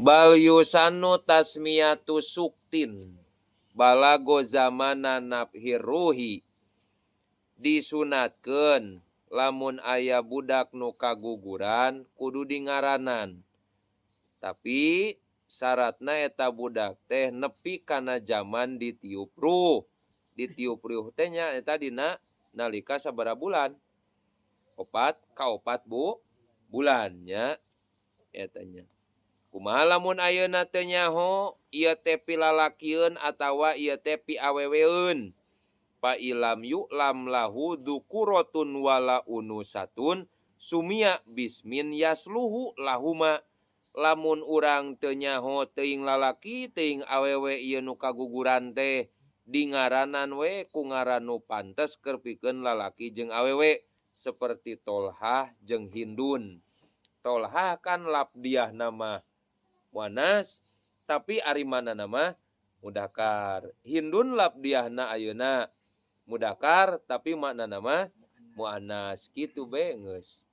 Bal yusanu tasmiyatu suktin balago zamana nabhiruhi disunatkeun lamun aya budak nu kaguguran kudu dingaranan. Tapi syaratna eta budak teh nepi kana zaman ditiup ruh. Ditiup ruh teh nya eta dina nalika sabaraha bulan? 4 bulan nya eta nya. Kumaha lamun ayeuna teu nyaho ieu teh pilalakieun atawa ieu teh piaweweun. Fa ilam yu'lam lahu dzukuratun wala unusatun sumia bismin yasluhu lahuma. Lamun urang teu nyaho teuing lalaki teuing awewe ieu nu kaguguran teh dingaranan we ku ngaran nu pantes keur pikeun lalaki jeung awewe seperti Tolhah jeung Hindun. Tolhah kan labdiahna mah muannas tapi arimanana mah mudakar. Hindun labdiahna ayeuna mudakar tapi maknana mah muannas kitu be geus.